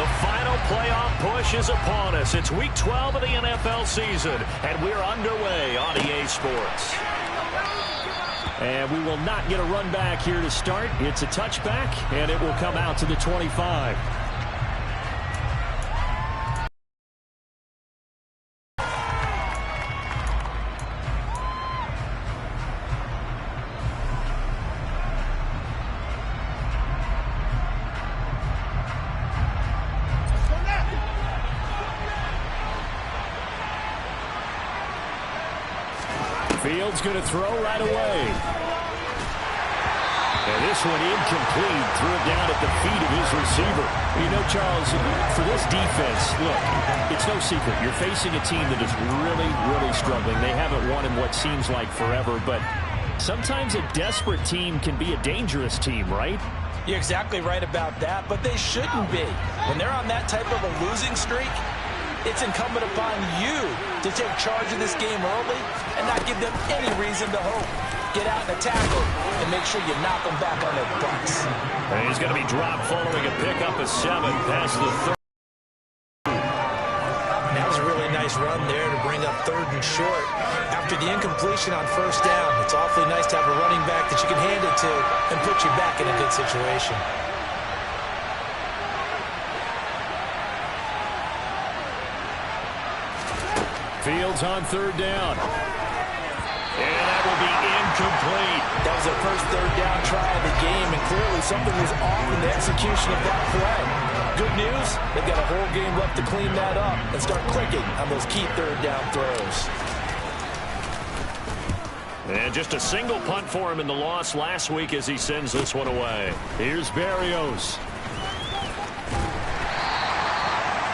The final playoff push is upon us. It's Week 12 of the NFL season, and we're underway on EA Sports. And we will not get a run back here to start. It's a touchback, and it will come out to the 25. Fields going to throw right away. And this one incomplete. Threw it down at the feet of his receiver. You know, Charles, for this defense, look, it's no secret. You're facing a team that is really, really struggling. They haven't won in what seems like forever, but sometimes a desperate team can be a dangerous team, right? You're exactly right about that, but they shouldn't be. When they're on that type of a losing streak, it's incumbent upon you to take charge of this game early and not give them any reason to hope. Get out and tackle and make sure you knock them back on their butts. And he's going to be dropped following a pickup of 7 past the 30. That was a really nice run there to bring up 3rd and short. After the incompletion on 1st down, it's awfully nice to have a running back that you can hand it to and put you back in a good situation. Fields on 3rd down. And that will be incomplete. That was their first 3rd down try of the game, and clearly something was off in the execution of that play. Good news, they've got a whole game left to clean that up and start clicking on those key 3rd down throws. And just a single punt for him in the loss last week as he sends this one away. Here's Berrios.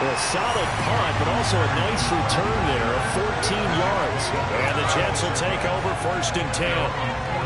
A solid punt, but also a nice return there of 14 yards. And the Jets will take over 1st and 10.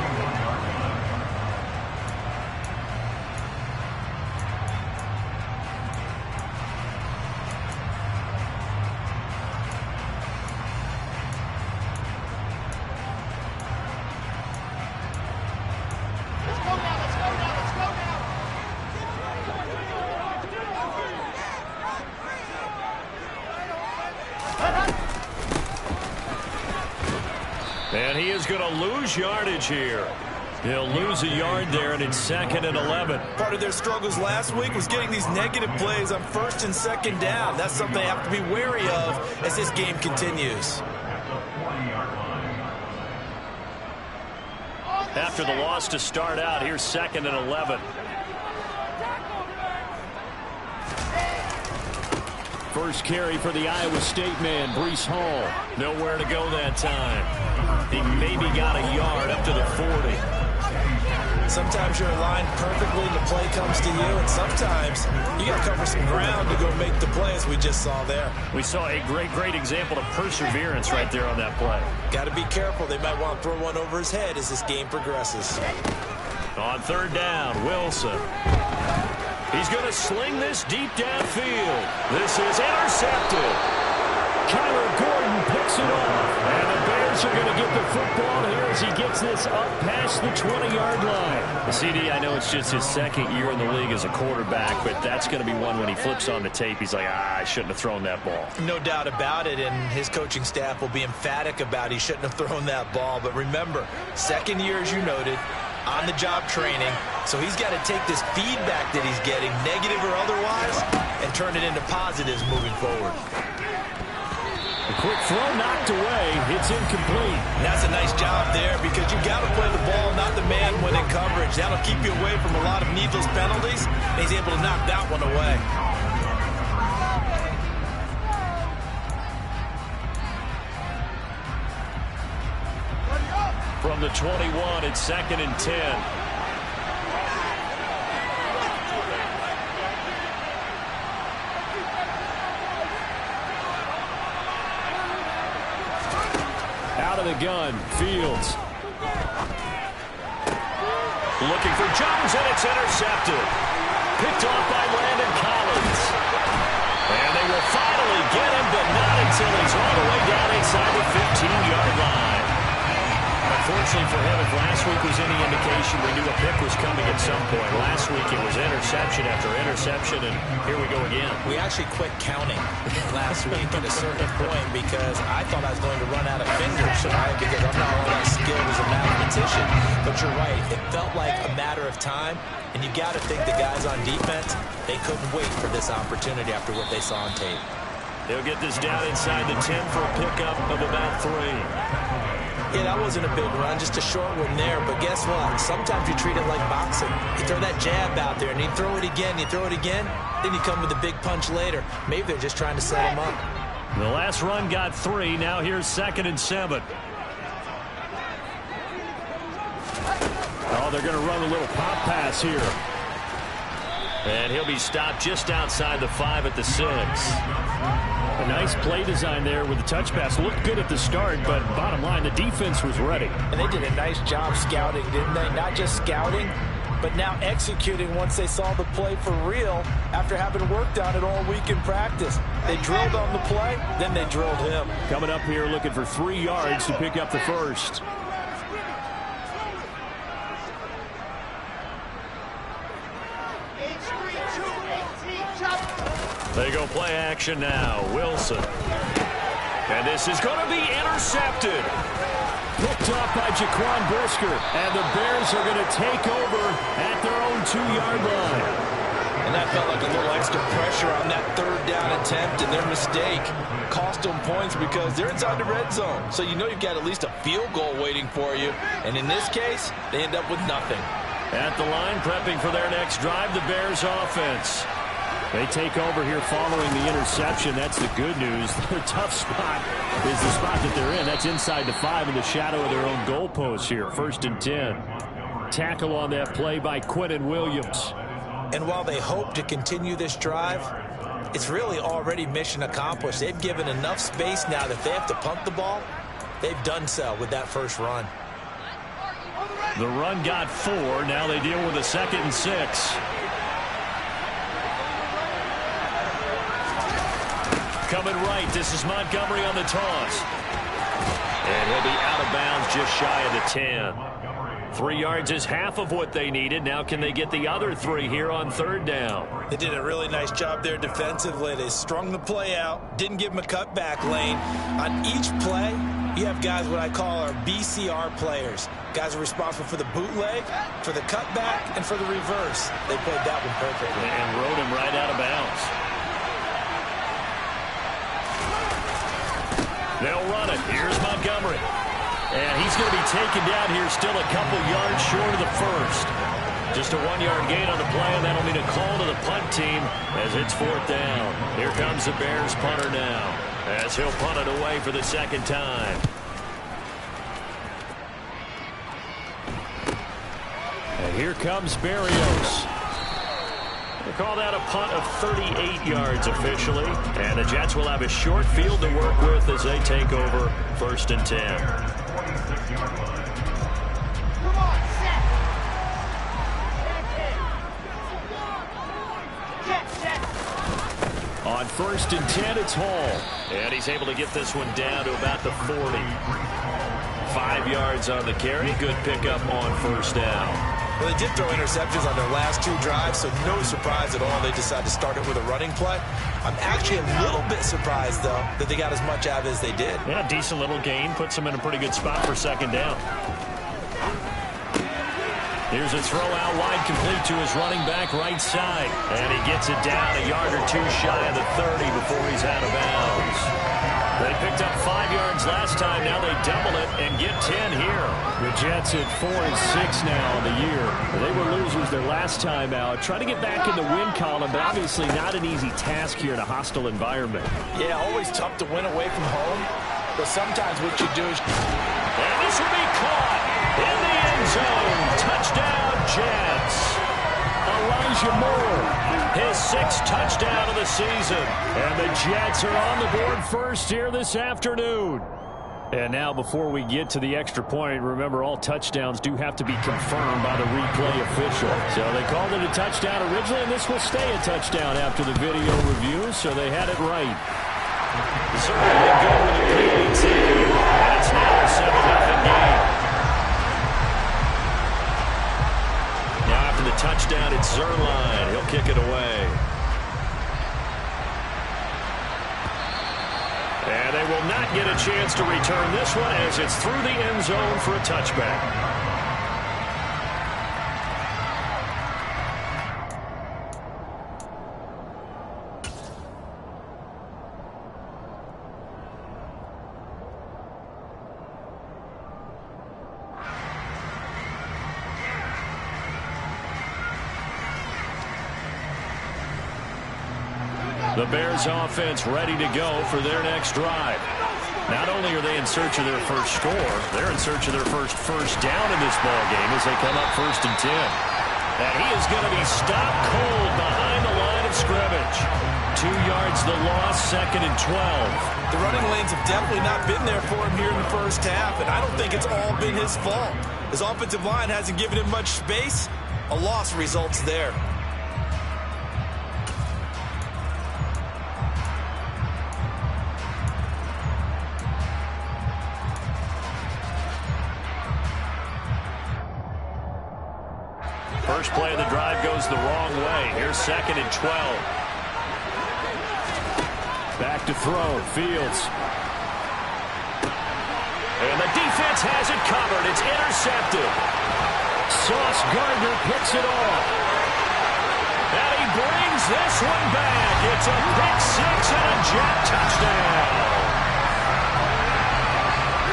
And he is going to lose yardage here. He'll lose a yard there, and it's 2nd and 11. Part of their struggles last week was getting these negative plays on 1st and 2nd down. That's something they have to be wary of as this game continues. After the loss to start out, here's 2nd and 11. First carry for the Iowa State man, Breece Hall. Nowhere to go that time. He maybe got a yard up to the 40. Sometimes you're aligned perfectly and the play comes to you, and sometimes you got to cover some ground to go make the play, as we just saw there. We saw a great example of perseverance right there on that play. Got to be careful. They might want to throw one over his head as this game progresses. On 3rd down, Wilson. He's going to sling this deep downfield. This is intercepted. Kyler Gordon picks it off. And the Bears are going to get the football here as he gets this up past the 20-yard line. The CD, I know it's just his 2nd year in the league as a quarterback, but that's going to be one when he flips on the tape. He's like, I shouldn't have thrown that ball. No doubt about it, and his coaching staff will be emphatic about he shouldn't have thrown that ball. But remember, 2nd year, as you noted, on-the-job training, so he's got to take this feedback that he's getting, negative or otherwise, and turn it into positives moving forward. A quick throw knocked away. It's incomplete. And that's a nice job there because you got to play the ball, not the man when in coverage. That'll keep you away from a lot of needless penalties. And he's able to knock that one away. From the 21, it's 2nd and 10. Out of the gun, Fields. Looking for Jones, and it's intercepted. Picked off by Landon Collins. And they will finally get him, but not until he's all the way down inside the 15-yard line. Unfortunately for him, if last week was any indication, we knew a pick was coming at some point. Last week it was interception after interception, and here we go again. We actually quit counting last week at a certain point because I thought I was going to run out of fingers, right? Because I'm not all that skilled as a mathematician. But you're right. It felt like a matter of time, and you got to think the guys on defense, they couldn't wait for this opportunity after what they saw on tape. They'll get this down inside the 10 for a pickup of about 3. Yeah, that wasn't a big run, just a short one there. But guess what? Sometimes you treat it like boxing. You throw that jab out there, and you throw it again, then you come with a big punch later. Maybe they're just trying to set him up. The last run got 3. Now here's 2nd and 7. Oh, they're going to run a little pop pass here. And he'll be stopped just outside the 5 at the 6. A nice play design there with the touch pass. Looked good at the start, but bottom line, the defense was ready. And they did a nice job scouting, didn't they? Not just scouting, but now executing once they saw the play for real after having worked on it all week in practice. They drilled on the play, then they drilled him. Coming up here looking for 3 yards to pick up the first. They go play action now. Wilson. And this is going to be intercepted. Picked up by Jaquan Brisker. And the Bears are going to take over at their own 2-yard line. And that felt like a little extra pressure on that 3rd down attempt, and their mistake cost them points because they're inside the red zone. So you know you've got at least a field goal waiting for you. And in this case, they end up with nothing. At the line, prepping for their next drive, the Bears offense. They take over here following the interception. That's the good news. Their tough spot is the spot that they're in. That's inside the 5 in the shadow of their own goalpost here. 1st and 10. Tackle on that play by Quentin Williams. And while they hope to continue this drive, it's really already mission accomplished. They've given enough space now that if they have to punt the ball, they've done so with that first run. The run got 4. Now they deal with a 2nd and 6. Coming right, this is Montgomery on the toss. And he'll be out of bounds just shy of the 10. 3 yards is half of what they needed. Now can they get the other 3 here on 3rd down? They did a really nice job there defensively. They strung the play out, didn't give them a cutback lane. On each play, you have guys what I call our BCR players. Guys are responsible for the bootleg, for the cutback, and for the reverse. They played that one perfectly. And rode him right out of bounds. They'll run it. Here's Montgomery. And he's going to be taken down here still a couple yards short of the first. Just a 1-yard gain on the play, and that'll mean a call to the punt team as it's 4th down. Here comes the Bears punter now as he'll punt it away for the 2nd time. And here comes Berrios. They call that a punt of 38 yards officially. And the Jets will have a short field to work with as they take over 1st and 10. On 1st and 10, it's Hall. And he's able to get this one down to about the 40. 5 yards on the carry. Good pickup on 1st down. Well, they did throw interceptions on their last 2 drives, so no surprise at all they decided to start it with a running play. I'm actually a little bit surprised, though, that they got as much out as they did. Yeah, decent little gain. Puts them in a pretty good spot for 2nd down. Here's a throw out wide, complete to his running back right side. And he gets it down a yard or 2 shy of the 30 before he's out of bounds. They picked up 5 yards last time. Now they double it and get 10 here. The Jets at 4 and 6 now on the year. They were losers their last time out. Trying to get back in the win column, but obviously not an easy task here in a hostile environment. Yeah, always tough to win away from home. But sometimes what you do is... And this will be caught in the end zone. Touchdown, Jets. Elijah Moore, his 6th touchdown of the season. And the Jets are on the board first here this afternoon. And now before we get to the extra point, remember all touchdowns do have to be confirmed by the replay official. So they called it a touchdown originally, and this will stay a touchdown after the video review, so they had it right. Certainly good with a PAT, and it's now a 7-0 game. touchdown. It's Zuerlein. He'll kick it away. And they will not get a chance to return this one as it's through the end zone for a touchback. The Bears offense ready to go for their next drive. Not only are they in search of their first score, they're in search of their first down in this ball game as they come up 1st and 10. And he is going to be stopped cold behind the line of scrimmage. 2 yards the loss, 2nd and 12. The running lanes have definitely not been there for him here in the first half, and I don't think it's all been his fault. His offensive line hasn't given him much space. A loss results there. First play of the drive goes the wrong way. Here's 2nd and 12. Back to throw. Fields. And the defense has it covered. It's intercepted. Sauce Gardner picks it off. And he brings this one back. It's a pick six and a Jet touchdown.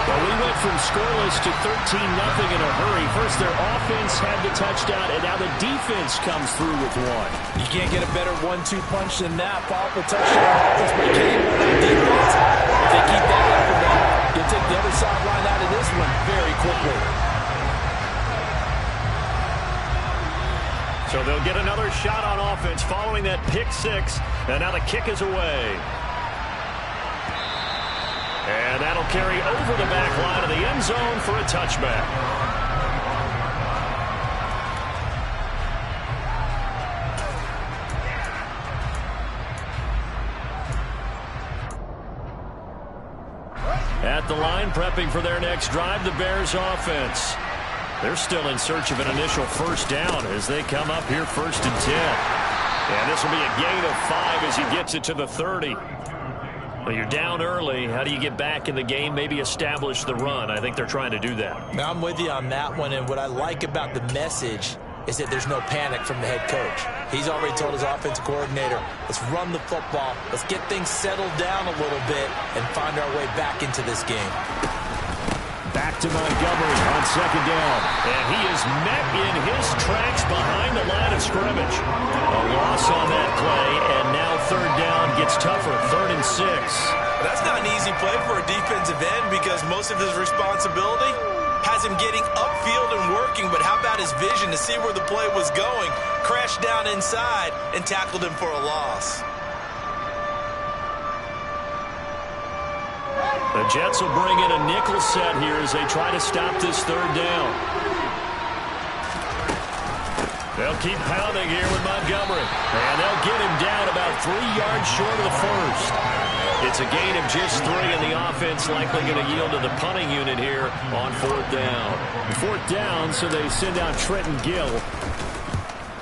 Well, we went from scoreless to 13-0 in a hurry. First, their offense had the touchdown, and now the defense comes through with one. You can't get a better 1-2 punch than that. Powerful touchdown offense, but you can't even run defense. If they keep that up and down, you'll take the other sideline out of this one very quickly. So they'll get another shot on offense following that pick six, and now the kick is away. And that'll carry over the back line of the end zone for a touchback. At the line, prepping for their next drive, the Bears offense. They're still in search of an initial first down as they come up here 1st and 10. And this will be a gain of 5 as he gets it to the 30. Well, you're down early. How do you get back in the game, maybe establish the run? I think they're trying to do that. Now, I'm with you on that one, and what I like about the message is that there's no panic from the head coach. He's already told his offensive coordinator, let's run the football, let's get things settled down a little bit and find our way back into this game. Back to Montgomery on 2nd down. And he is met in his tracks behind the line of scrimmage. A loss on that play, and now 3rd down gets tougher, 3rd and 6. That's not an easy play for a defensive end because most of his responsibility has him getting upfield and working, but how about his vision to see where the play was going, crashed down inside, and tackled him for a loss. The Jets will bring in a nickel set here as they try to stop this 3rd down. They'll keep pounding here with Montgomery. And they'll get him down about 3 yards short of the first. It's a gain of just 3, and the offense likely going to yield to the punting unit here on 4th down. 4th down, so they send out Trenton Gill.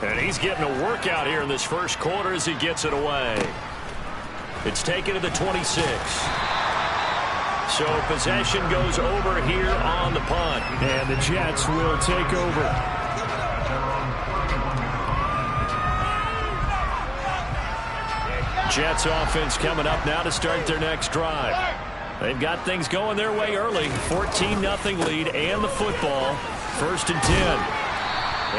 And he's getting a workout here in this first quarter as he gets it away. It's taken to the 26. So possession goes over here on the punt. And the Jets will take over. Jets offense coming up now to start their next drive. They've got things going their way early. 14-0 lead and the football. 1st and 10.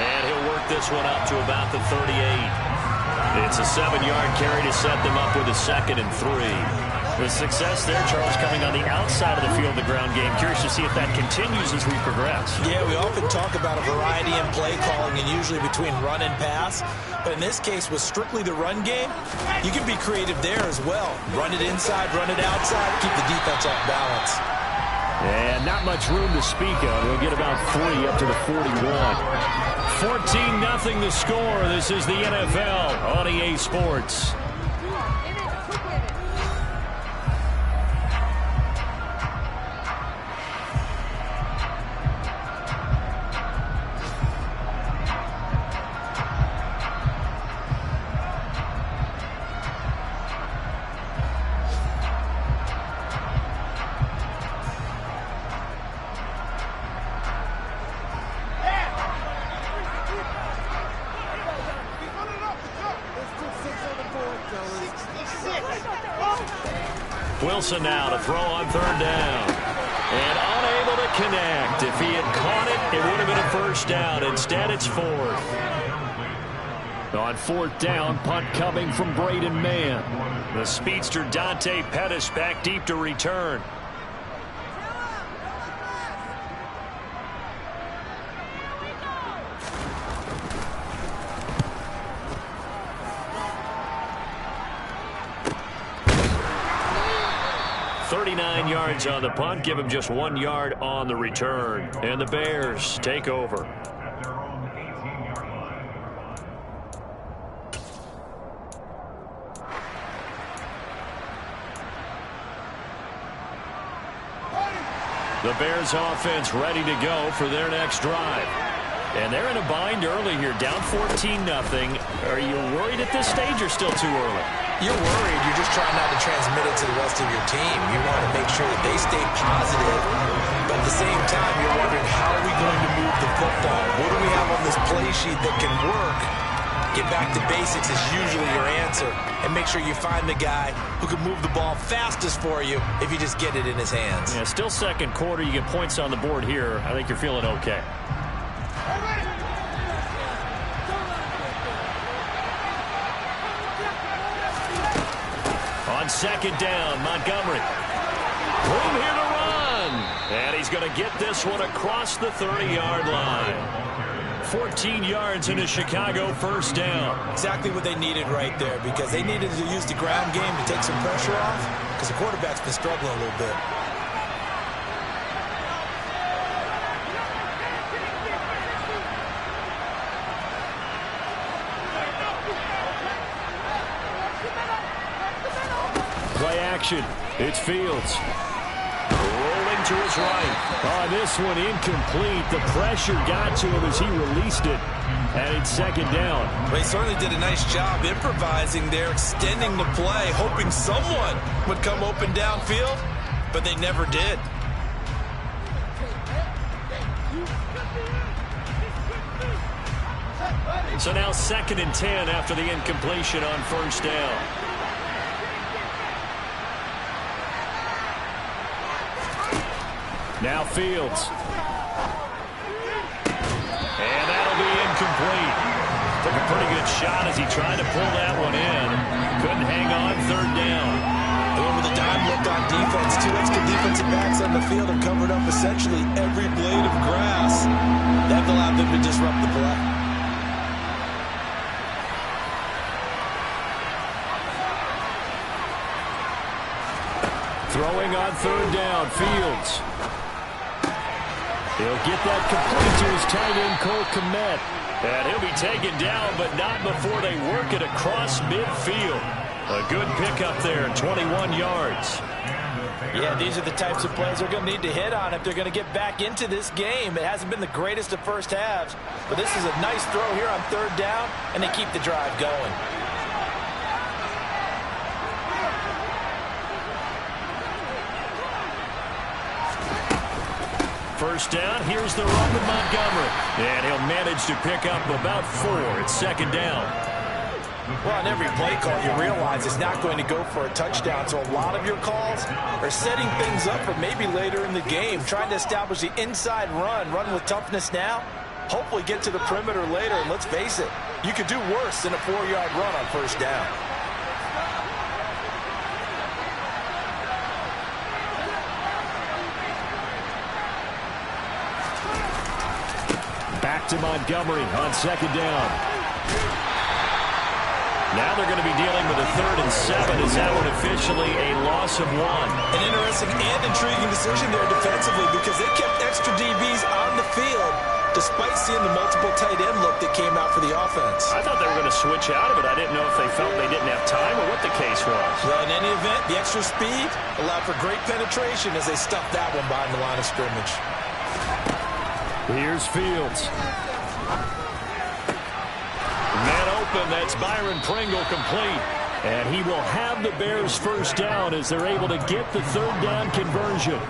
And he'll work this one up to about the 38. It's a 7-yard carry to set them up with a 2nd and 3. The success there, Charles, coming on the outside of the field, the ground game. Curious to see if that continues as we progress. Yeah, we often talk about a variety in play calling and usually between run and pass. But in this case, with strictly the run game, you can be creative there as well. Run it inside, run it outside, keep the defense off balance. And not much room to speak of. We'll get about 3 up to the 41. 14-0 the score. This is the NFL on EA Sports. Wilson now to throw on third down. And unable to connect. If he had caught it, it would have been a first down. Instead, it's fourth. On fourth down, punt coming from Braden Mann. The speedster Dante Pettis back deep to return. Yards on the punt, give him just 1 yard on the return. And the Bears take over. The Bears offense ready to go for their next drive. And they're in a bind early here, down 14-0. Are you worried at this stage or still too early? You're worried. You're just trying not to transmit it to the rest of your team. You want to make sure that they stay positive, but at the same time, you're wondering, how are we going to move the football? What do we have on this play sheet that can work? Get back to basics is usually your answer, and make sure you find the guy who can move the ball fastest for you if you just get it in his hands. Yeah, still second quarter. You get points on the board here. I think you're feeling okay. On second down, Montgomery. Room here to run. And he's going to get this one across the 30-yard line. 14 yards in a Chicago first down. Exactly what they needed right there, because they needed to use the ground game to take some pressure off, because the quarterback's been struggling a little bit. Play action. It's Fields. Rolling to his right. On this one, incomplete. The pressure got to him as he released it. And it's second down. Well, he certainly did a nice job improvising there, extending the play, hoping someone would come open downfield, but they never did. So now 2nd and 10 after the incompletion on first down. Now Fields. And that'll be incomplete. Took a pretty good shot as he tried to pull that one in. Couldn't hang on, third down. And with a dime look on defense, 2 extra defensive backs on the field have covered up essentially every blade of grass. That allowed them to disrupt the play. Throwing on third down, Fields. He'll get that complete to his tight end, Cole Kmet. And he'll be taken down, but not before they work it across midfield. A good pickup there, 21 yards. Yeah, these are the types of plays they're going to need to hit on if they're going to get back into this game. It hasn't been the greatest of first halves, but this is a nice throw here on third down, and they keep the drive going. First down, here's the run with Montgomery. And he'll manage to pick up about 4. It's second down. Well, on every play call, you realize it's not going to go for a touchdown. So a lot of your calls are setting things up for maybe later in the game, trying to establish the inside run with toughness now, hopefully get to the perimeter later. And let's face it, you could do worse than a 4-yard run on first down. Back to Montgomery on second down. Now they're going to be dealing with a 3rd and 7 as that one officially a loss of 1. An interesting and intriguing decision there defensively, because they kept extra DBs on the field despite seeing the multiple tight end look that came out for the offense. I thought they were going to switch out of it. I didn't know if they felt they didn't have time or what the case was. Well, in any event, the extra speed allowed for great penetration as they stuffed that one behind the line of scrimmage. Here's Fields. Man open, that's Byron Pringle complete. And he will have the Bears first down as they're able to get the third down conversion.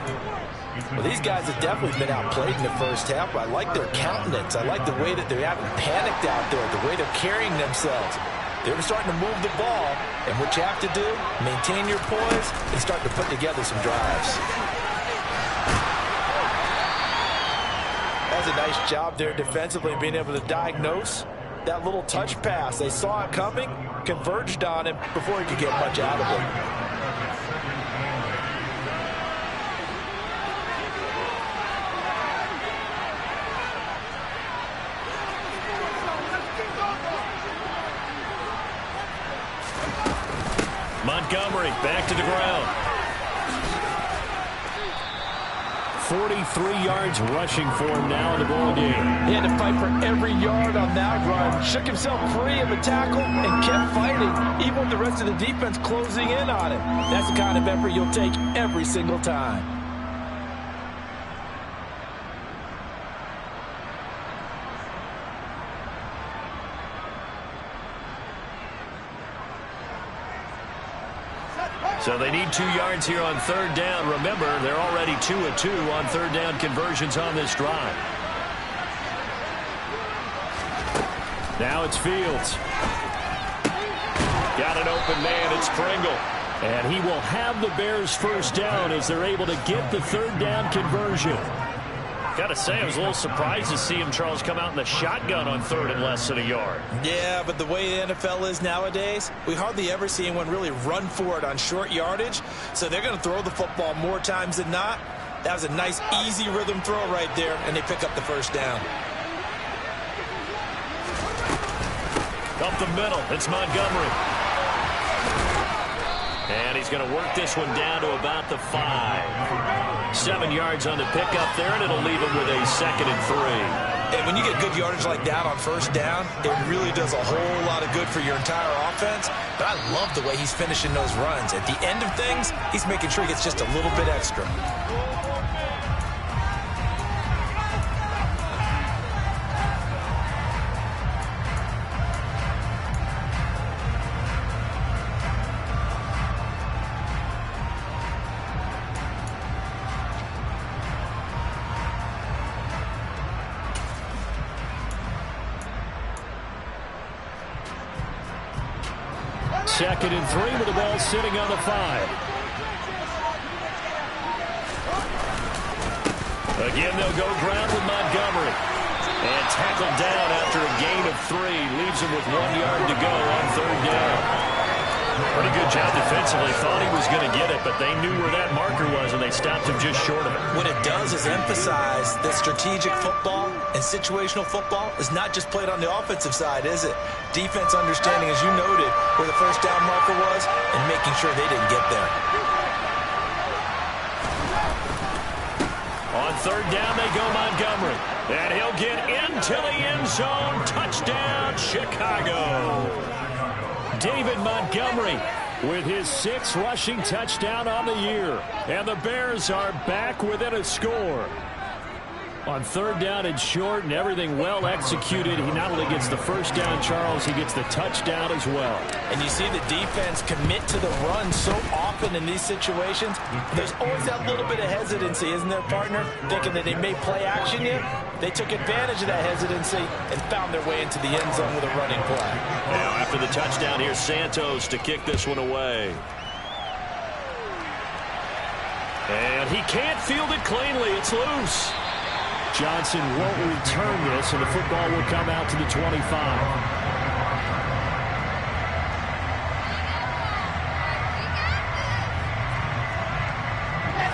Well, these guys have definitely been outplayed in the first half, but I like their countenance. I like the way that they haven't panicked out there, the way they're carrying themselves. They're starting to move the ball, and what you have to do, maintain your poise and start to put together some drives. That's a nice job there defensively, being able to diagnose that little touch pass. They saw it coming, converged on him before he could get much out of it. Montgomery back to the ground. 43 yards rushing for him now in the ball game. He had to fight for every yard on that run. Shook himself free of a tackle and kept fighting, even with the rest of the defense closing in on him. That's the kind of effort you'll take every single time. So they need 2 yards here on third down. Remember, they're already 2 of 2 on third down conversions on this drive. Now it's Fields. Got an open man. It's Pringle. And he will have the Bears first down as they're able to get the third down conversion. Got to say, I was a little surprised to see him, Charles, come out in the shotgun on third and less than a yard. Yeah, but the way the NFL is nowadays, we hardly ever see anyone really run for it on short yardage. So they're going to throw the football more times than not. That was a nice, easy rhythm throw right there, and they pick up the first down. Up the middle, it's Montgomery. And he's going to work this one down to about the 5. 7 yards on the pickup there, and it'll leave him with a 2nd and 3. And when you get good yardage like that on first down, it really does a whole lot of good for your entire offense. But I love the way he's finishing those runs. At the end of things, he's making sure he gets just a little bit extra. Second and 3 with the ball sitting on the 5. Again, they'll go ground with Montgomery. And tackled down after a gain of 3. Leaves him with 1 yard to go on third down. Pretty good job defensively. Thought he was going to get it, but they knew where that marker was, and they stopped him just short of it. What it does is emphasize that strategic football and situational football is not just played on the offensive side, is it? Defense understanding, as you noted, where the first down marker was and making sure they didn't get there. On third down, they go Montgomery. And he'll get into the end zone. Touchdown, Chicago. David Montgomery with his 6th rushing touchdown on the year. And the Bears are back within a score. On third down and short and everything well executed, he not only gets the first down, Charles, he gets the touchdown as well. And you see the defense commit to the run so often in these situations. There's always that little bit of hesitancy, isn't there, partner? Thinking that they may play action you. They took advantage of that hesitancy and found their way into the end zone with a running play. Now after the touchdown, here's Santos to kick this one away. And he can't field it cleanly. It's loose. Johnson won't return this, and the football will come out to the 25.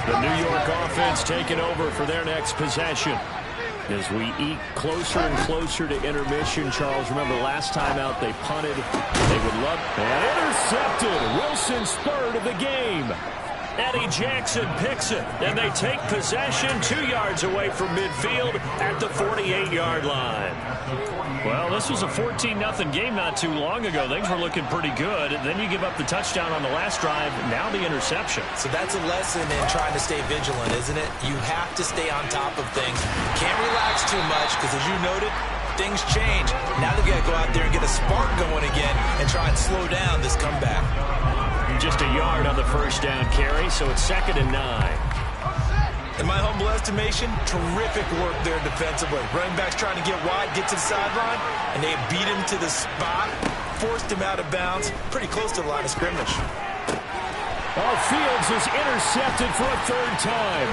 The New York offense taking over for their next possession. As we eke closer and closer to intermission, Charles, remember last time out they punted. They would love. And intercepted. Wilson's third of the game. Eddie Jackson picks it, and they take possession 2 yards away from midfield at the 48-yard line. Well, this was a 14-0 game not too long ago. Things were looking pretty good. Then you give up the touchdown on the last drive, now the interception. So that's a lesson in trying to stay vigilant, isn't it? You have to stay on top of things. Can't relax too much because, as you noted, things change. Now they've got to go out there and get a spark going again and try and slow down this comeback. Just a yard on the first down carry, so it's 2nd and 9. In my humble estimation, terrific work there defensively. Running back's trying to get wide, get to the sideline, and they beat him to the spot forced him out of bounds pretty close to the line of scrimmage. Oh, Fields is intercepted for a third time.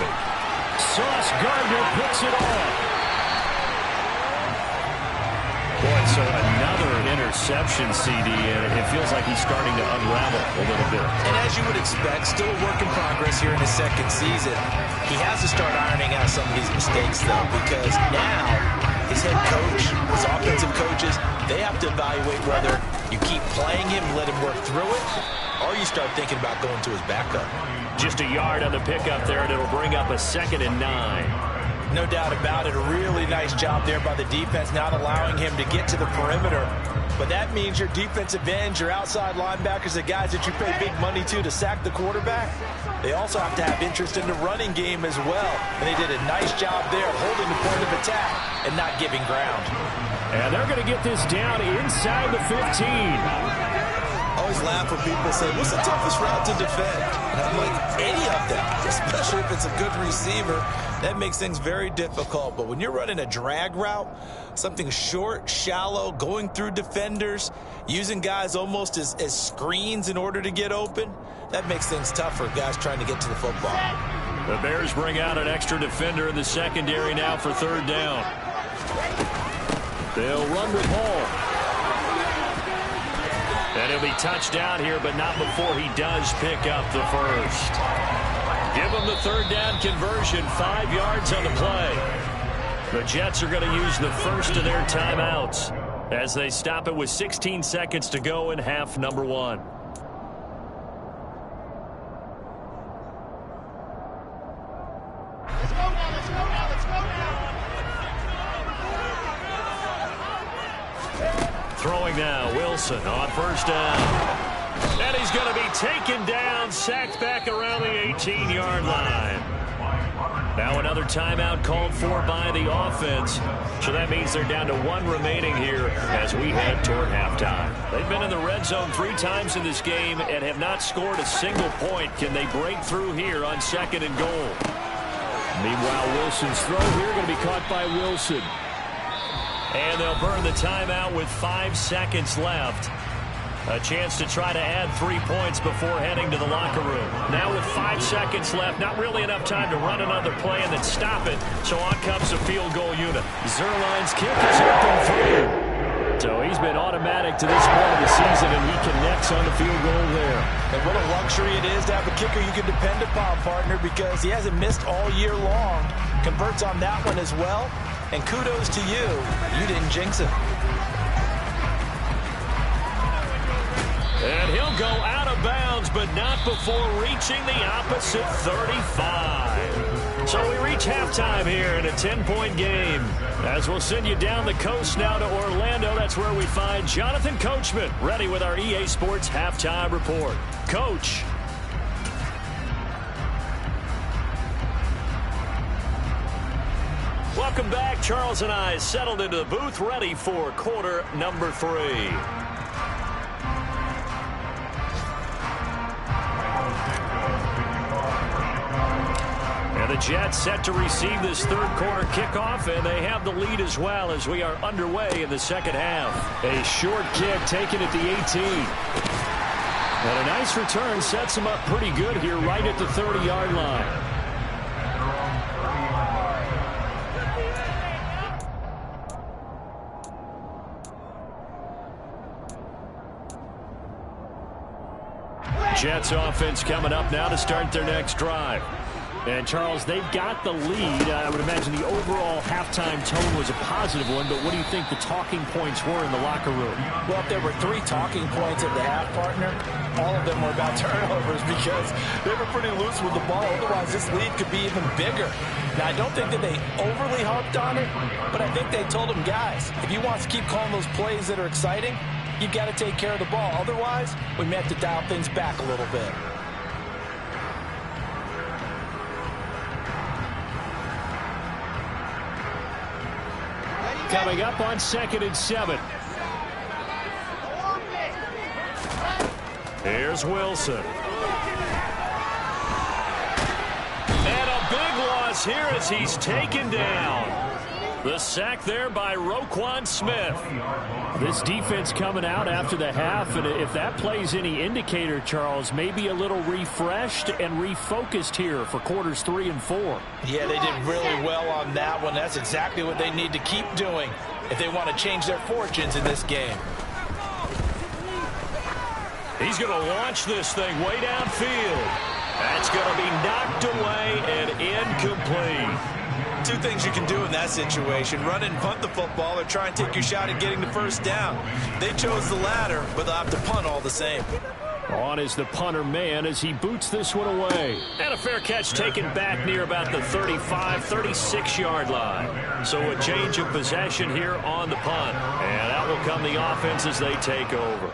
Sauce Gardner picks it off. Boy, so another interception, CD, and it feels like he's starting to unravel a little bit. And as you would expect, still a work in progress here in his second season. He has to start ironing out some of these mistakes, though, because now his head coach, his offensive coaches, they have to evaluate whether you keep playing him, let him work through it, or you start thinking about going to his backup. Just a yard on the pickup there, and it'll bring up a 2nd and 9. No doubt about it. A really nice job there by the defense, not allowing him to get to the perimeter. But that means your defensive ends, your outside linebackers, the guys that you pay big money to sack the quarterback, they also have to have interest in the running game as well. And they did a nice job there holding the point of attack and not giving ground. And they're going to get this down inside the 15. I always laugh when people say, what's the toughest route to defend? And I'm like, any of them, especially if it's a good receiver. That makes things very difficult. But when you're running a drag route, something short, shallow, going through defenders, using guys almost as screens in order to get open, that makes things tough for guys trying to get to the football. The Bears bring out an extra defender in the secondary now for 3rd down. They'll run with Hall. And he'll be touched down here, but not before he does pick up the first. Give him the 3rd down conversion, 5 yards on the play. The Jets are going to use the first of their timeouts as they stop it with 16 seconds to go in half number 1. Let's go now, let's go now, let's go now. Throwing now, Wilson on 1st down. And he's going to be taken down, sacked back around the 18-yard line. Now another timeout called for by the offense. So that means they're down to 1 remaining here as we head toward halftime. They've been in the red zone 3 times in this game and have not scored a single point. Can they break through here on 2nd and goal? Meanwhile, Wilson's throw here going to be caught by Wilson. And they'll burn the timeout with 5 seconds left. A chance to try to add 3 points before heading to the locker room. Now with 5 seconds left, not really enough time to run another play and then stop it. So on comes a field goal unit. Zuerlein's kick is up and through. So he's been automatic to this point of the season, and he connects on the field goal there. And what a luxury it is to have a kicker you can depend upon, partner, because he hasn't missed all year long. Converts on that one as well. And kudos to you. You didn't jinx it. And he'll go out of bounds, but not before reaching the opposite 35. So we reach halftime here in a 10-point game. As we'll send you down the coast now to Orlando, that's where we find Jonathan Coachman, ready with our EA Sports Halftime Report. Coach. Welcome back. Charles and I settled into the booth, ready for quarter number 3. And the Jets set to receive this 3rd quarter kickoff, and they have the lead as well as we are underway in the 2nd half. A short kick taken at the 18. And a nice return sets them up pretty good here right at the 30-yard line. Jets offense coming up now to start their next drive. And, Charles, they've got the lead. I would imagine the overall halftime tone was a positive one, but what do you think the talking points were in the locker room? Well, if there were 3 talking points at the half, partner, all of them were about turnovers because they were pretty loose with the ball. Otherwise, this lead could be even bigger. Now, I don't think that they overly harped on it, but I think they told them, guys, if you want to keep calling those plays that are exciting, you've got to take care of the ball. Otherwise, we may have to dial things back a little bit. Coming up on 2nd and 7. Here's Wilson. And a big loss here as he's taken down. The sack there by Roquan Smith. This defense coming out after the half, and if that plays any indicator, Charles, maybe a little refreshed and refocused here for quarters 3 and 4. Yeah, they did really well on that one. That's exactly what they need to keep doing if they want to change their fortunes in this game. He's going to launch this thing way downfield. That's going to be knocked away and incomplete. Two things you can do in that situation: run and punt the football, or try and take your shot at getting the first down. They chose the latter, but they'll have to punt all the same. On is the punter man as he boots this one away. And a fair catch taken back near about the 35, 36-yard line. So a change of possession here on the punt. And out will come the offense as they take over.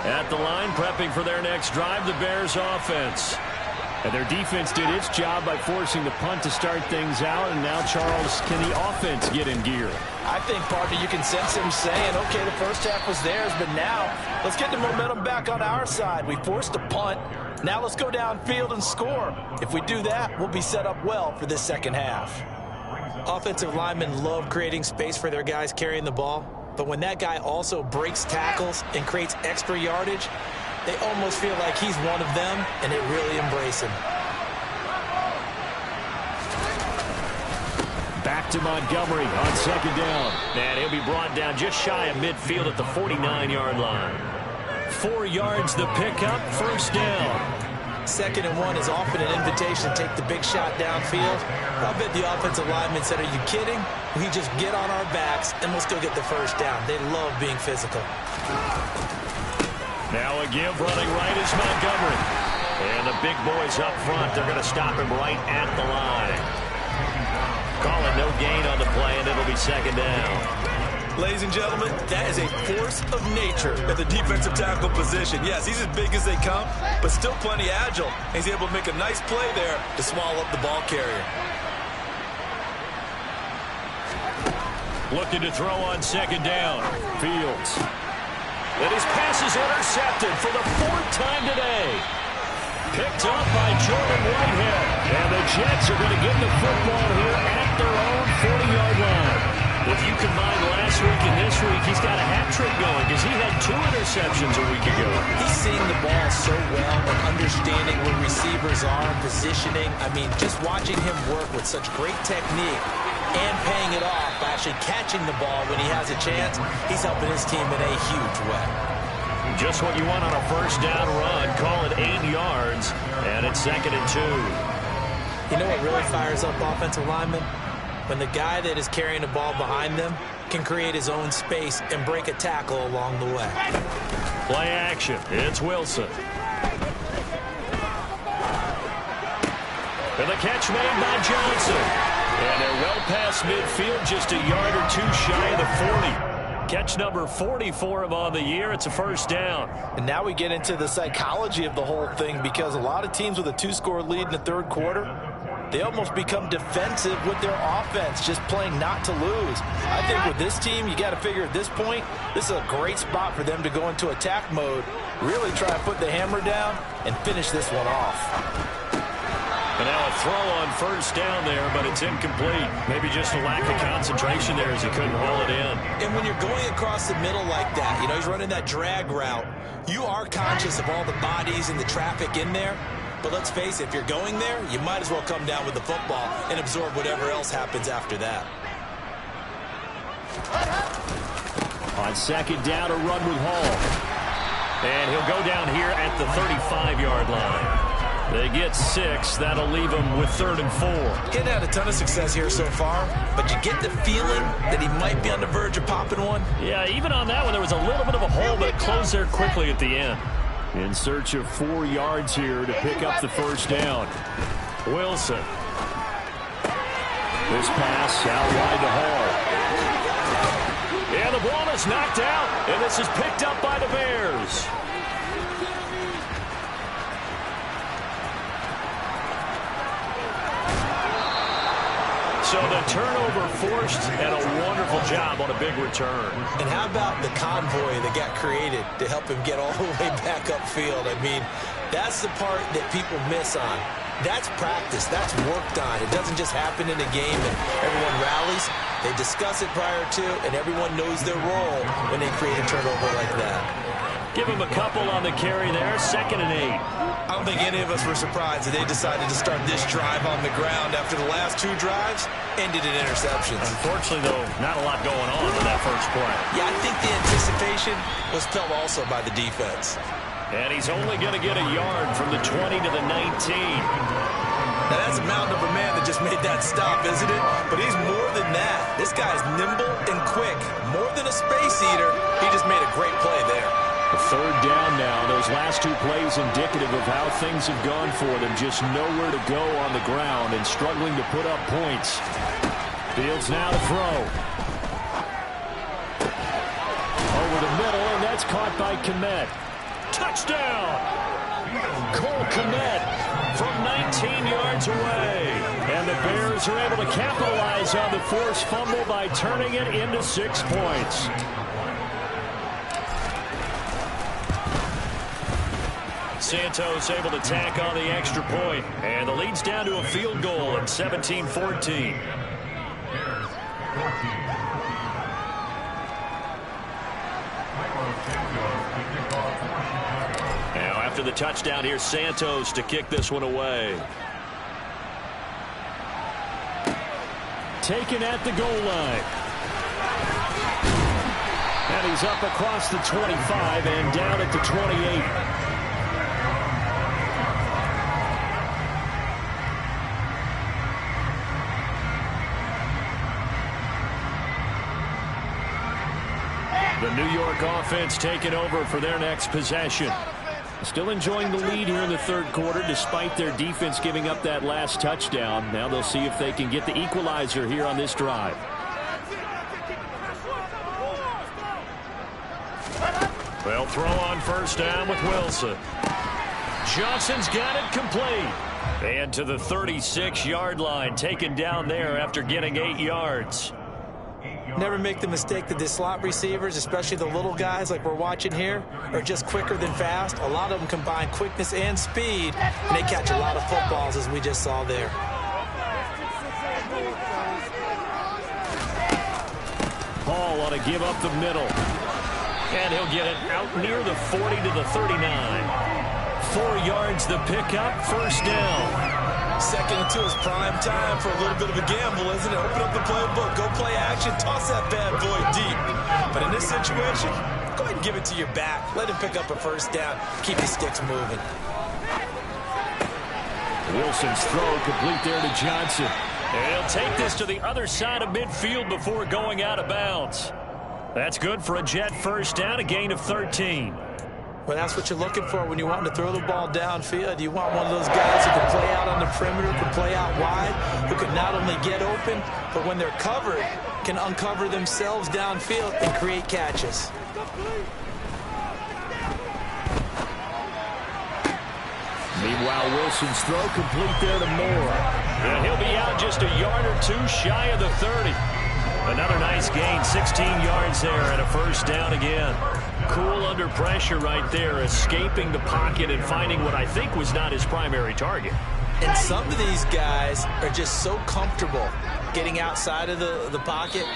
At the line, prepping for their next drive, the Bears offense. And their defense did its job by forcing the punt to start things out. And now, Charles, can the offense get in gear? I think, partner, you can sense him saying, okay, the first half was theirs, but now let's get the momentum back on our side. We forced a punt. Now let's go downfield and score. If we do that, we'll be set up well for this second half. Offensive linemen love creating space for their guys carrying the ball. But when that guy also breaks tackles and creates extra yardage, they almost feel like he's one of them, and they really embrace him. Back to Montgomery on second down. And he'll be brought down just shy of midfield at the 49-yard line. 4 yards the pickup, first down. 2nd and 1 is often an invitation to take the big shot downfield. I bet the offensive lineman said, are you kidding? We just get on our backs and let's go get the first down. They love being physical. Now a give running right is Montgomery. And the big boys up front, they're going to stop him right at the line. Calling no gain on the play, and it'll be second down. Ladies and gentlemen, that is a force of nature at the defensive tackle position. Yes, he's as big as they come, but still plenty agile. He's able to make a nice play there to swallow up the ball carrier. Looking to throw on second down. Fields. And his pass is intercepted for the 4th time today. Picked up by Jordan Whitehead. And the Jets are going to get the football here at their own 40-yard line. If you combine last week and this week, he's got a hat trick going because he had 2 interceptions a week ago. He's seeing the ball so well and understanding where receivers are, positioning. I mean, just watching him work with such great technique and paying it off by actually catching the ball when he has a chance, he's helping his team in a huge way. Just what you want on a first down run. Call it 8 yards, and it's 2nd and 2. You know what really fires up offensive linemen? When the guy that is carrying the ball behind them can create his own space and break a tackle along the way. Play action. It's Wilson. And the catch made by Johnson. And they're well past midfield, just a yard or 2 shy of the 40. Catch number 40 for him on the year. It's a first down. And now we get into the psychology of the whole thing, because a lot of teams with a 2-score lead in the 3rd quarter, they almost become defensive with their offense, just playing not to lose. I think with this team, you got to figure at this point, this is a great spot for them to go into attack mode, really try to put the hammer down and finish this one off. And now a throw on first down there, but it's incomplete. Maybe just a lack of concentration there as he couldn't haul it in. And when you're going across the middle like that, you know, he's running that drag route, you are conscious of all the bodies and the traffic in there. But let's face it, if you're going there, you might as well come down with the football and absorb whatever else happens after that. On second down, a run with Hall. And he'll go down here at the 35-yard line. They get 6. That'll leave him with 3rd and 4. He hadn't had a ton of success here so far, but you get the feeling that he might be on the verge of popping one. Yeah, even on that one, there was a little bit of a hole, but it closed there quickly at the end. In search of 4 yards here to pick up the first down. Wilson. This pass out wide to Hall. And the ball is knocked out, and this is picked up by the Bears. So the turnover forced and a wonderful job on a big return. And how about the convoy that got created to help him get all the way back upfield? I mean, that's the part that people miss on. That's practice. That's worked on. It doesn't just happen in a game and everyone rallies. They discuss it prior to, and everyone knows their role when they create a turnover like that. Give him a couple on the carry there, 2nd and 8. I don't think any of us were surprised that they decided to start this drive on the ground after the last 2 drives ended in interceptions. Unfortunately, though, not a lot going on with that first play. Yeah, I think the anticipation was felt also by the defense. And he's only going to get a yard from the 20 to the 19. Now, that's a mountain of a man that just made that stop, isn't it? But he's more than that. This guy's nimble and quick. More than a space eater, he just made a great play there. The 3rd down now. Those last 2 plays indicative of how things have gone for them. Just nowhere to go on the ground and struggling to put up points. Fields now to throw. Over the middle, and that's caught by Kmet. Touchdown! Cole Kmet from 19 yards away. And the Bears are able to capitalize on the forced fumble by turning it into 6 points. Santos able to tack on the extra point. And the lead's down to a field goal at 17-14. Now after the touchdown, here's Santos to kick this one away. Taken at the goal line. And he's up across the 25 and down at the 28. The New York offense taking over for their next possession. Still enjoying the lead here in the 3rd quarter despite their defense giving up that last touchdown. Now they'll see if they can get the equalizer here on this drive. They'll throw on 1st down with Wilson. Johnson's got it complete. And to the 36-yard line, taken down there after getting 8 yards. Never make the mistake that the slot receivers, especially the little guys like we're watching here, are just quicker than fast. A lot of them combine quickness and speed, and they catch a lot of footballs, as we just saw there. Hall ought to give up the middle. And he'll get it out near the 40 to the 39. 4 yards the pickup, 1st down. 2nd and 2 is prime time for a little bit of a gamble, isn't it? Open up the playbook, go play action, toss that bad boy deep. But in this situation, go ahead and give it to your back. Let him pick up a 1st down. Keep the sticks moving. Wilson's throw complete there to Johnson. And he'll take this to the other side of midfield before going out of bounds. That's good for a Jet 1st down, a gain of 13. Well, that's what you're looking for when you want to throw the ball downfield. You want one of those guys who can play out on the perimeter, can play out wide, who can not only get open, but when they're covered, can uncover themselves downfield and create catches. Meanwhile, Wilson's throw complete there to Moore. And he'll be out just a yard or 2 shy of the 30. Another nice gain, 16 yards there and a 1st down again. Cool under pressure right there, escaping the pocket and finding what I think was not his primary target. And some of these guys are just so comfortable getting outside of the pocket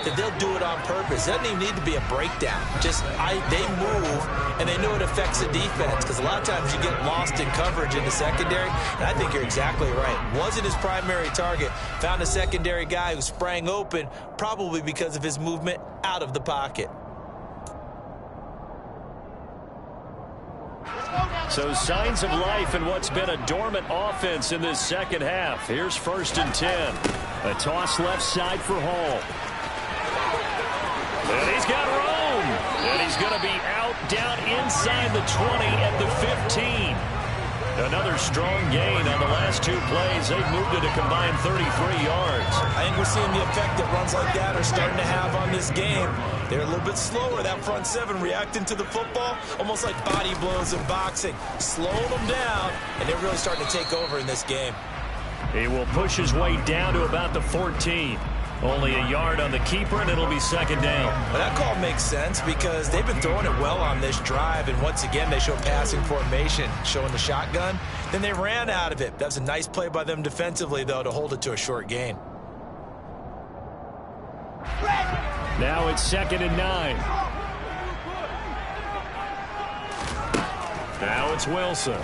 that they'll do it on purpose. It doesn't even need to be a breakdown. Just they move, and they know it affects the defense, because a lot of times you get lost in coverage in the secondary, and I think you're exactly right. Wasn't his primary target. Found a secondary guy who sprang open, probably because of his movement out of the pocket. So signs of life in what's been a dormant offense in this 2nd half. Here's 1st and 10. A toss left side for Hall. And he's got room. And he's going to be out down inside the 20 and the 15. Another strong gain on the last 2 plays. They've moved it a combined 33 yards. I think we're seeing the effect that runs like that are starting to have on this game. They're a little bit slower, that front 7, reacting to the football, almost like body blows in boxing. Slowing them down, and they're really starting to take over in this game. He will push his way down to about the 14. Only a yard on the keeper, and it'll be second down. Well, that call makes sense because they've been throwing it well on this drive, and once again, they show passing formation, showing the shotgun. Then they ran out of it. That's a nice play by them defensively, though, to hold it to a short gain. Now it's 2nd and 9. Now it's Wilson.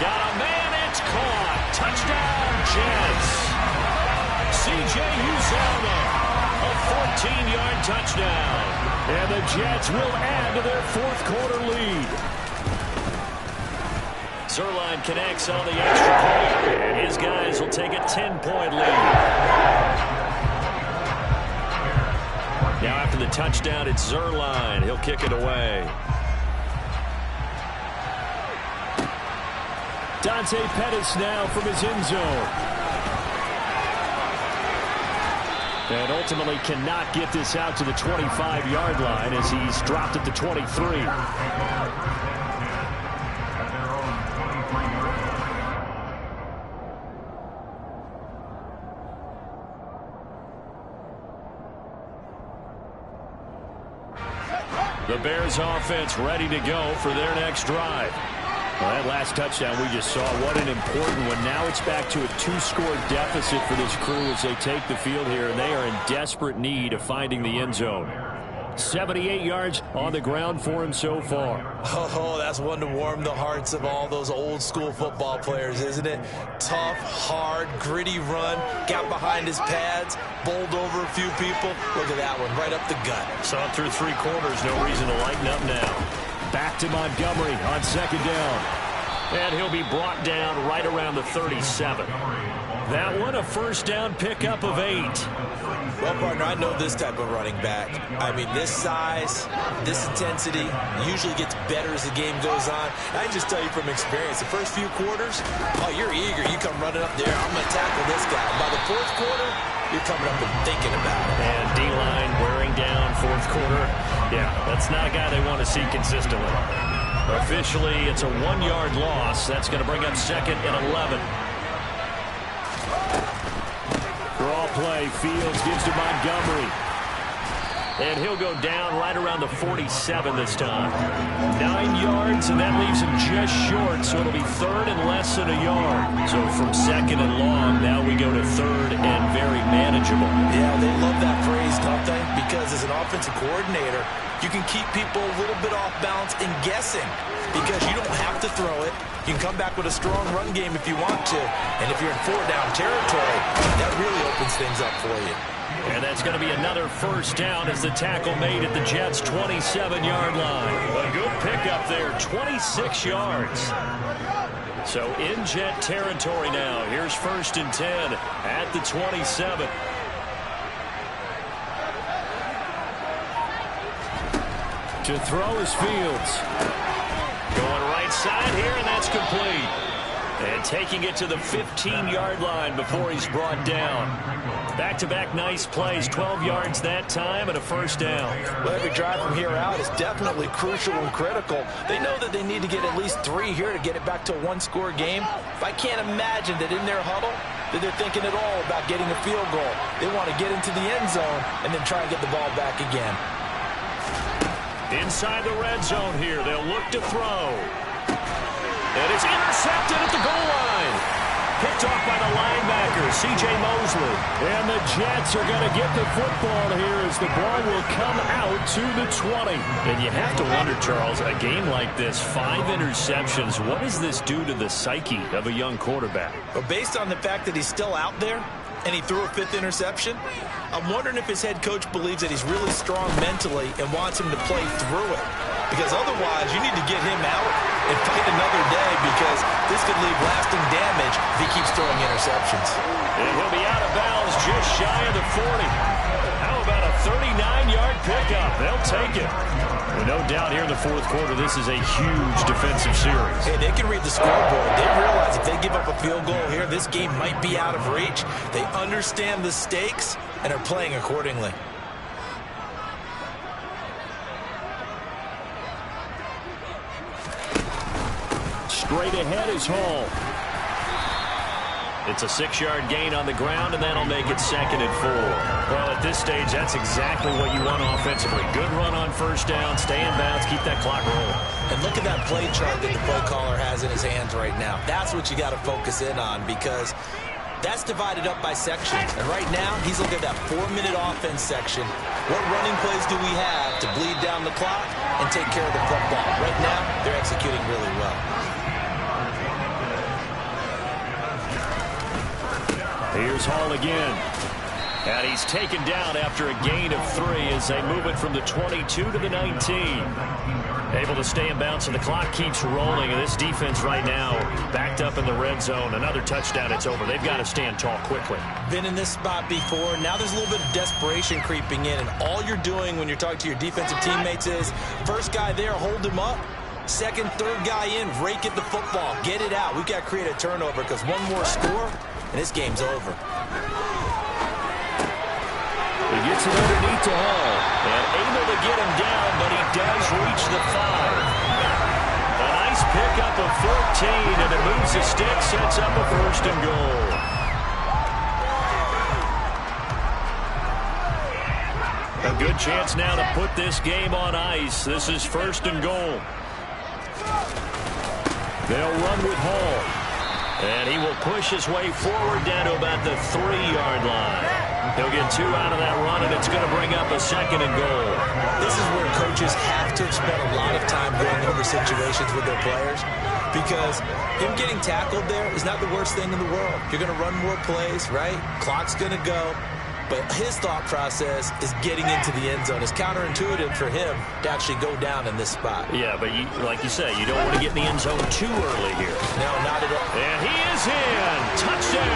Got a man, it's caught. Touchdown, Jets. C.J. Uzomah, a 14-yard touchdown. And the Jets will add to their fourth-quarter lead. Zuerlein connects on the extra point, and his guys will take a 10-point lead. Now after the touchdown, it's Zuerlein. He'll kick it away. Dante Pettis now from his end zone. And ultimately cannot get this out to the 25-yard line as he's dropped at the 23. The Bears offense ready to go for their next drive. Well, that last touchdown we just saw, what an important one. Now it's back to a 2-score deficit for this crew as they take the field here, and they are in desperate need of finding the end zone. 78 yards on the ground for him so far. Oh, that's one to warm the hearts of all those old-school football players, isn't it? Tough, hard, gritty run, got behind his pads, bowled over a few people. Look at that one, right up the gut. Saw it through 3 quarters, no reason to lighten up now. Back to Montgomery on 2nd down. And he'll be brought down right around the 37. That one a first down pickup of 8. Well, partner, I know this type of running back. I mean, this size, this intensity usually gets better as the game goes on. I can just tell you from experience, the first few quarters, oh, you're eager. You come running up there, I'm going to tackle this guy. By the 4th quarter, you're coming up and thinking about it. And D-line wearing down 4th quarter. Yeah, that's not a guy they want to see consistently. Officially, it's a 1-yard loss. That's going to bring up 2nd and 11. Draw play, Fields gives to Montgomery. And he'll go down right around the 47 this time. 9 yards, and that leaves him just short, so it'll be 3rd and less than a yard. So from 2nd and long, now we go to 3rd and very manageable. Yeah, they love that phrase, don't they? Because as an offensive coordinator, you can keep people a little bit off balance and guessing because you don't have to throw it. You can come back with a strong run game if you want to. And if you're in 4-down territory, that really opens things up for you. And that's going to be another first down as the tackle made at the Jets' 27-yard line. A good pickup there, 26 yards. So in Jet territory now. Here's 1st and 10 at the 27. To throw is Fields. Going right side here, and that's complete. And taking it to the 15-yard line before he's brought down. Back-to-back nice plays, 12 yards that time and a first down. Well, every drive from here out is definitely crucial and critical. They know that they need to get at least 3 here to get it back to a 1-score game. If I can't imagine that in their huddle that they're thinking at all about getting a field goal. They want to get into the end zone and then try and get the ball back again. Inside the red zone here, they'll look to throw. And it's intercepted at the goal line. Picked off by the linebacker, C.J. Mosley. And the Jets are going to get the football here as the ball will come out to the 20. And you have to wonder, Charles, a game like this, 5 interceptions, what does this do to the psyche of a young quarterback? Well, based on the fact that he's still out there and he threw a 5th interception, I'm wondering if his head coach believes that he's really strong mentally and wants him to play through it. Because otherwise, you need to get him out and fight another day because this could leave lasting damage if he keeps throwing interceptions. And he'll be out of bounds just shy of the 40. How about a 39-yard pickup? They'll take it. Well, no doubt here in the 4th quarter, this is a huge defensive series. Hey, they can read the scoreboard. They realize if they give up a field goal here, this game might be out of reach. They understand the stakes and are playing accordingly. Straight ahead is Hall. It's a 6-yard gain on the ground, and that'll make it 2nd and 4. Well, at this stage, that's exactly what you want offensively. Good run on first down, stay in bounds, keep that clock rolling. And look at that play chart that the play caller has in his hands right now. That's what you got to focus in on, because that's divided up by sections. And right now, he's looking at that 4-minute offense section. What running plays do we have to bleed down the clock and take care of the football? Right now, they're executing really well. Here's Hall again. And he's taken down after a gain of 3 as they move it from the 22 to the 19. Able to stay in bounds, and the clock keeps rolling. And this defense right now backed up in the red zone. Another touchdown, it's over. They've got to stand tall quickly. Been in this spot before. Now there's a little bit of desperation creeping in. And all you're doing when you're talking to your defensive teammates is, first guy there, hold him up. Second, third guy in, rake at the football. Get it out. We've got to create a turnover, because one more score, and this game's over. He gets it underneath to Hall. And able to get him down, but he does reach the 5. A nice pickup of 14, and it moves the stick, sets up a 1st and goal. A good chance now to put this game on ice. This is 1st and goal. They'll run with Hall. And he will push his way forward down to about the 3-yard line. He'll get 2 out of that run, and it's going to bring up a 2nd and goal. This is where coaches have to spend a lot of time going over situations with their players, because him getting tackled there is not the worst thing in the world. You're going to run more plays, right? Clock's going to go. But his thought process is getting into the end zone. It's counterintuitive for him to actually go down in this spot. Yeah, but like you say, you don't want to get in the end zone too early here. No, not at all. And he is in. Touchdown,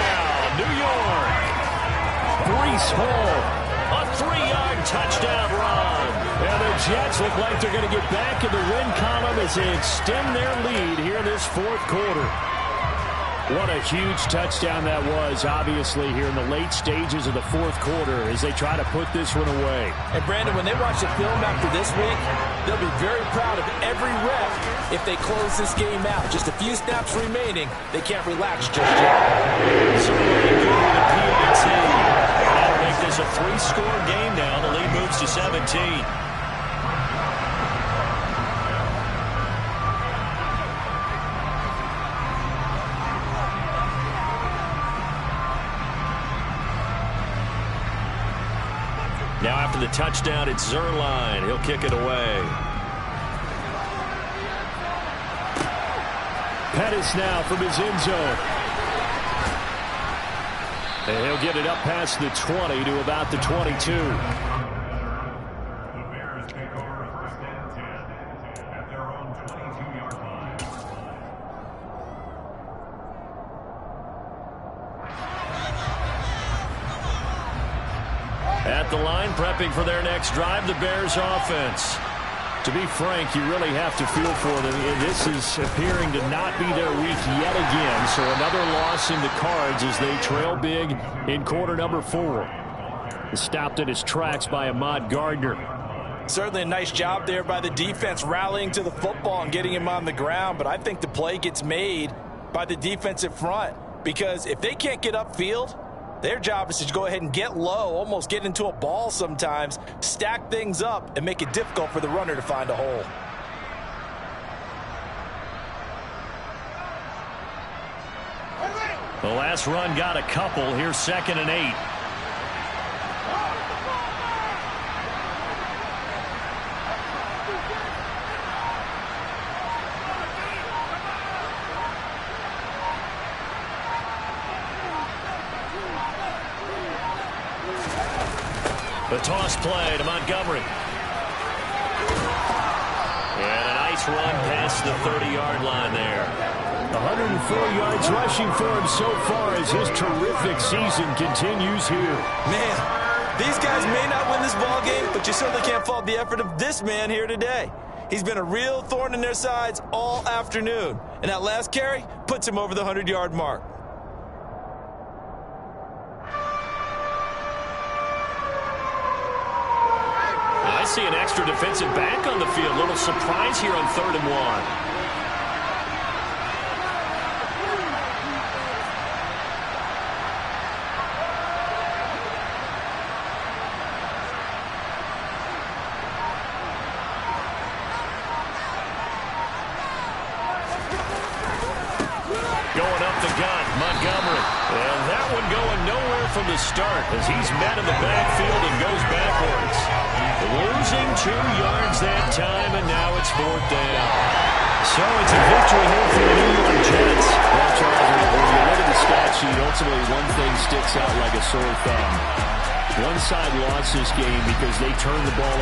New York. Breece Hall. A 3-yard touchdown run. And the Jets look like they're going to get back in the win column as they extend their lead here in this 4th quarter. What a huge touchdown that was, obviously, here in the late stages of the 4th quarter as they try to put this one away. And, Brandon, when they watch the film after this week, they'll be very proud of every rep if they close this game out. Just a few snaps remaining. They can't relax just yet. So good with the PAT. That'll make this a 3-score game now. The lead moves to 17. Now after the touchdown, it's Zuerlein. He'll kick it away. Pettis now from his end zone. And he'll get it up past the 20 to about the 22. At the line, prepping for their next drive, the Bears offense. To be frank, you really have to feel for them. This is appearing to not be their week yet again. So another loss in the cards as they trail big in quarter number 4. Stopped in his tracks by Ahmad Gardner. Certainly a nice job there by the defense rallying to the football and getting him on the ground. But I think the play gets made by the defensive front, because if they can't get upfield, their job is to go ahead and get low, almost get into a ball sometimes, stack things up, and make it difficult for the runner to find a hole. The last run got a couple. Here's 2nd and 8. The toss play to Montgomery. And a nice run past the 30-yard line there. 104 yards rushing for him so far as his terrific season continues here. Man, these guys may not win this ball game, but you certainly can't fault the effort of this man here today. He's been a real thorn in their sides all afternoon. And that last carry puts him over the 100-yard mark. I see an extra defensive back on the field. A little surprise here on 3rd and 1. from the start as he's met in the backfield and goes backwards. Losing 2 yards that time, and now it's 4th down. So it's a victory here for the New York Jets. Well, Charles, when you look at the stat sheet, ultimately one thing sticks out like a sore thumb. One side lost this game because they turned the ball